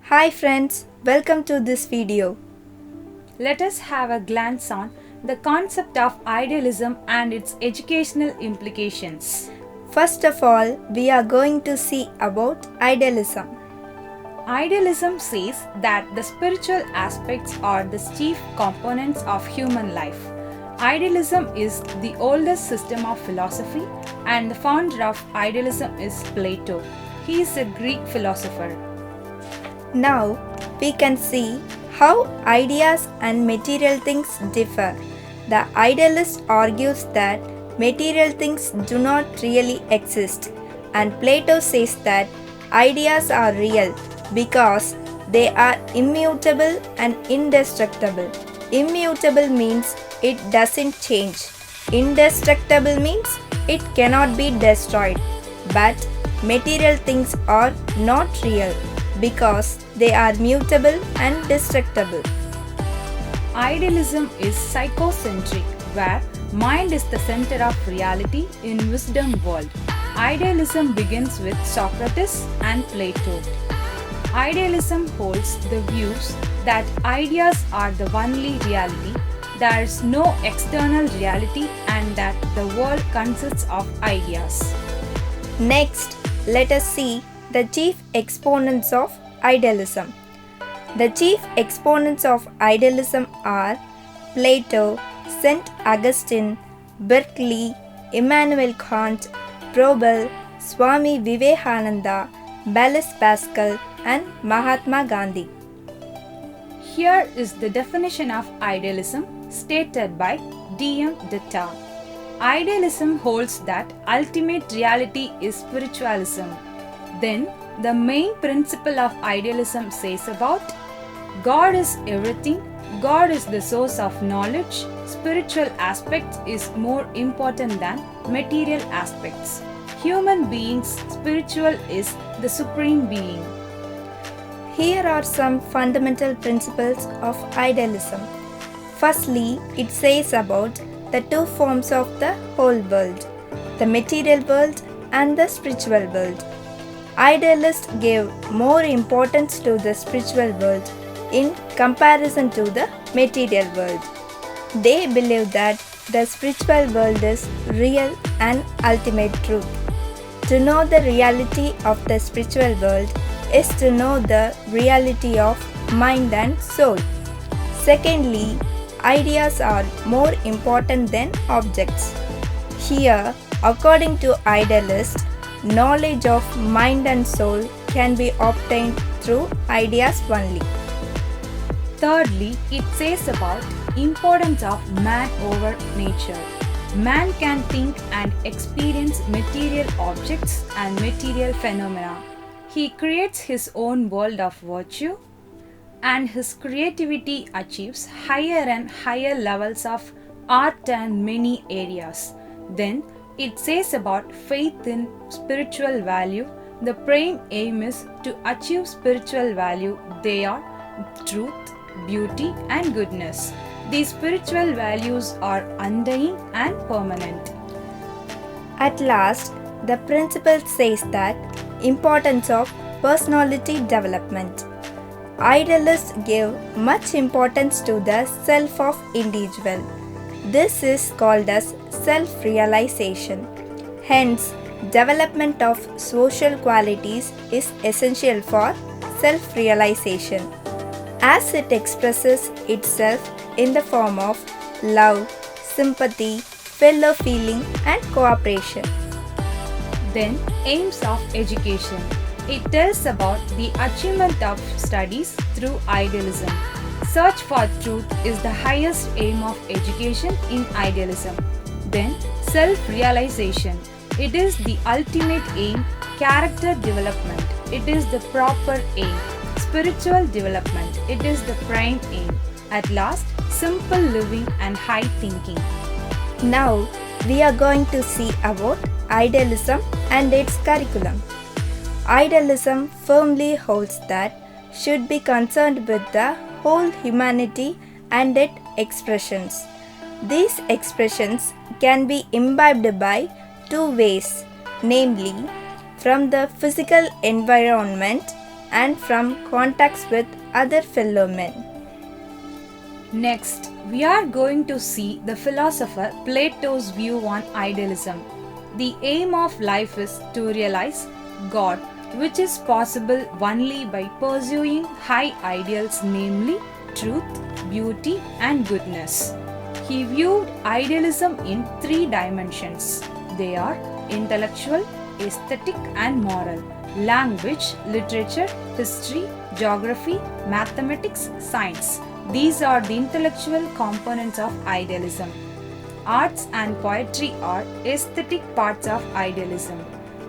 Hi friends, welcome to this video. Let us have a glance on the concept of idealism and its educational implications. First of all, we are going to see about idealism. Idealism says that the spiritual aspects are the chief components of human life. Idealism is the oldest system of philosophy, and the founder of idealism is Plato. He is a Greek philosopher. Now, we can see how ideas and material things differ. The idealist argues that material things do not really exist, and Plato says that ideas are real because they are immutable and indestructible. Immutable means it doesn't change. Indestructible means it cannot be destroyed. But material things are not real because they are mutable and destructible. Idealism is psychocentric, where mind is the center of reality in wisdom world. Idealism begins with Socrates and Plato. Idealism holds the views that ideas are the only reality, there is no external reality, and that the world consists of ideas. Next, let us see the chief exponents of idealism. The chief exponents of idealism are Plato, St. Augustine, Berkeley, Immanuel Kant, Froebel, Swami Vivekananda, Blaise Pascal, and Mahatma Gandhi. Here is the definition of idealism stated by D.M. Dutta. Idealism holds that ultimate reality is spiritualism. Then, the main principle of idealism says about God is everything, God is the source of knowledge, spiritual aspects is more important than material aspects. Human beings, spiritual is the supreme being. Here are some fundamental principles of idealism. Firstly, it says about the two forms of the whole world, the material world and the spiritual world. Idealists give more importance to the spiritual world in comparison to the material world. They believe that the spiritual world is real and ultimate truth. To know the reality of the spiritual world is to know the reality of mind and soul. Secondly, ideas are more important than objects. Here, according to idealists, knowledge of mind and soul can be obtained through ideas only. Thirdly, it says about importance of man over nature. Man can think and experience material objects and material phenomena. He creates his own world of virtue, and his creativity achieves higher and higher levels of art and many areas. Then it says about faith in spiritual value. The prime aim is to achieve spiritual value. They are truth, beauty, and goodness. These spiritual values are undying and permanent. At last, the principle says that importance of personality development. Idealists give much importance to the self of individual. This is called as self-realization. Hence, development of social qualities is essential for self-realization, as it expresses itself in the form of love, sympathy, fellow feeling, and cooperation. Then, aims of education. It tells about the achievement of studies through idealism. Search for truth is the highest aim of education in idealism. Then, self-realization. It is the ultimate aim. Character development. It is the proper aim. Spiritual development. It is the prime aim. At last, simple living and high thinking. Now, we are going to see about idealism and its curriculum. Idealism firmly holds that should be concerned with the whole humanity and its expressions. These expressions can be imbibed by two ways, namely from the physical environment and from contacts with other fellow men. Next, we are going to see the philosopher Plato's view on idealism. The aim of life is to realize God, which is possible only by pursuing high ideals, namely truth, beauty, and goodness. He viewed idealism in three dimensions. They are intellectual, aesthetic, and moral. Language, literature, history, geography, mathematics, science. These are the intellectual components of idealism. Arts and poetry are aesthetic parts of idealism.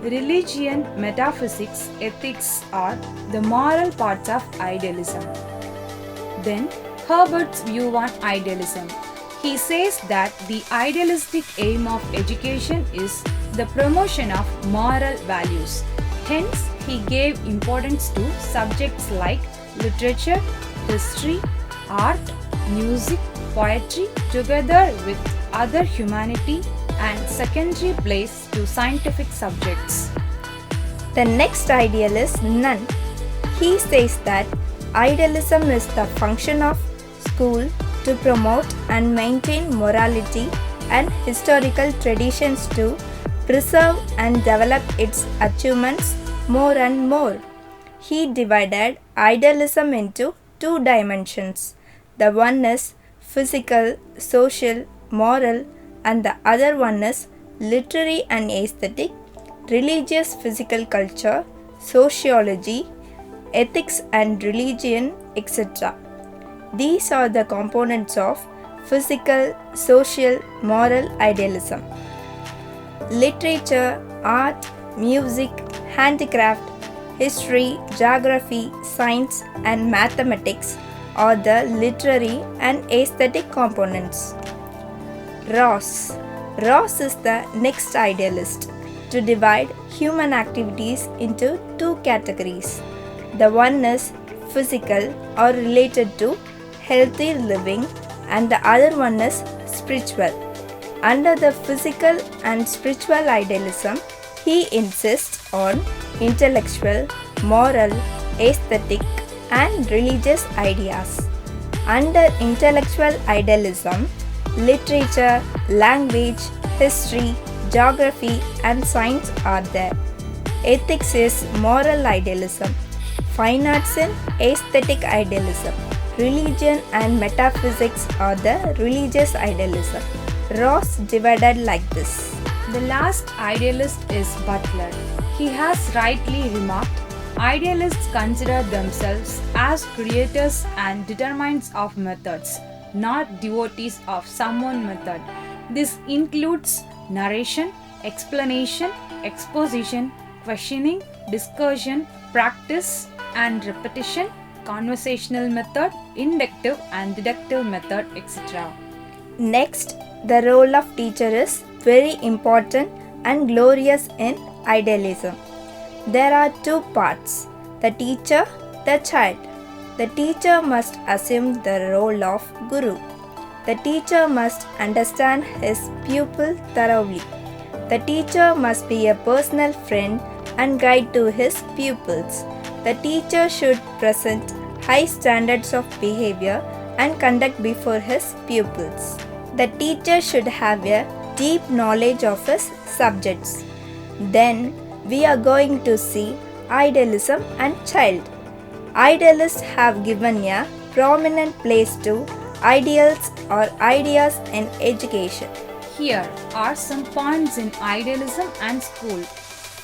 Religion, metaphysics, ethics are the moral parts of idealism. Then, Herbert's view on idealism. He says that the idealistic aim of education is the promotion of moral values. Hence, he gave importance to subjects like literature, history, art, music, poetry, together with other humanity and secondary place to scientific subjects. The next ideal is none. He says that idealism is the function of school to promote and maintain morality and historical traditions to preserve and develop its achievements more and more. He divided idealism into two dimensions. The one is physical, social, moral, and the other one is literary and aesthetic, religious physical culture, sociology, ethics and religion, etc. These are the components of physical, social, moral idealism. Literature, art, music, handicraft, history, geography, science, and mathematics are the literary and aesthetic components. Ross is the next idealist to divide human activities into two categories. The one is physical or related to healthy living, and the other one is spiritual. Under the physical and spiritual idealism, he insists on intellectual, moral, aesthetic, and religious ideas. Under intellectual idealism, literature, language, history, geography, and science are there. Ethics is moral idealism. Fine arts and aesthetic idealism. Religion and metaphysics are the religious idealism. Ross divided like this. The last idealist is Butler. He has rightly remarked, idealists consider themselves as creators and determinants of methods, not devotees of some one method. This includes narration, explanation, exposition, questioning, discussion, practice and repetition, conversational method, inductive and deductive method, etc. Next, the role of teacher is very important and glorious in idealism. There are two parts, the teacher, the child. The teacher must assume the role of guru. The teacher must understand his pupil thoroughly. The teacher must be a personal friend and guide to his pupils. The teacher should present high standards of behavior and conduct before his pupils. The teacher should have a deep knowledge of his subjects. Then we are going to see idealism and child. Idealists have given a prominent place to ideals or ideas in education. Here are some points in idealism and school.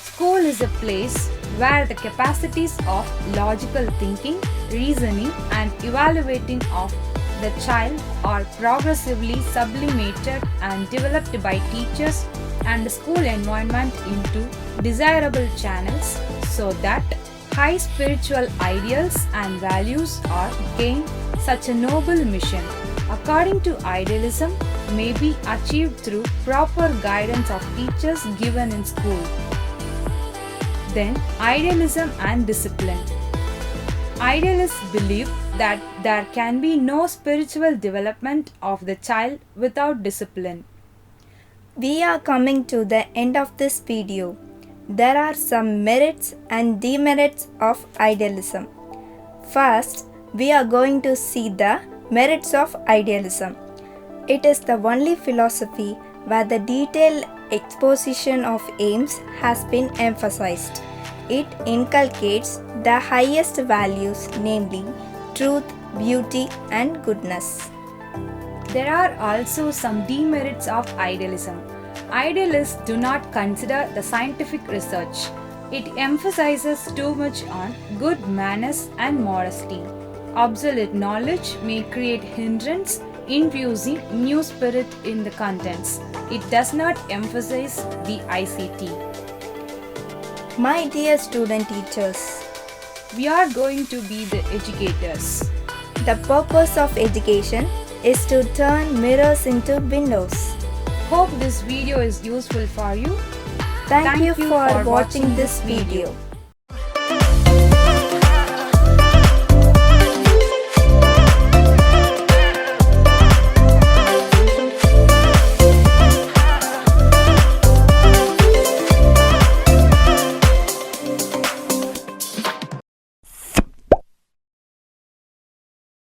School is a place where the capacities of logical thinking, reasoning, and evaluating of the child are progressively sublimated and developed by teachers and the school environment into desirable channels so that high spiritual ideals and values are gained. Such a noble mission, according to idealism, may be achieved through proper guidance of teachers given in school. Then, idealism and discipline. Idealists believe that there can be no spiritual development of the child without discipline. We are coming to the end of this video. there are some merits and demerits of idealism. First, we are going to see the merits of idealism. It is the only philosophy where the detailed exposition of aims has been emphasized. It inculcates the highest values, namely truth, beauty, and goodness. There are also some demerits of idealism. Idealists do not consider the scientific research. It emphasizes too much on good manners and modesty. Obsolete knowledge may create hindrance, infusing new spirit in the contents. It does not emphasize the ICT. My dear student teachers, We are going to be the educators. the purpose of education is to turn mirrors into windows. Hope this video is useful for you. Thank you for watching this video.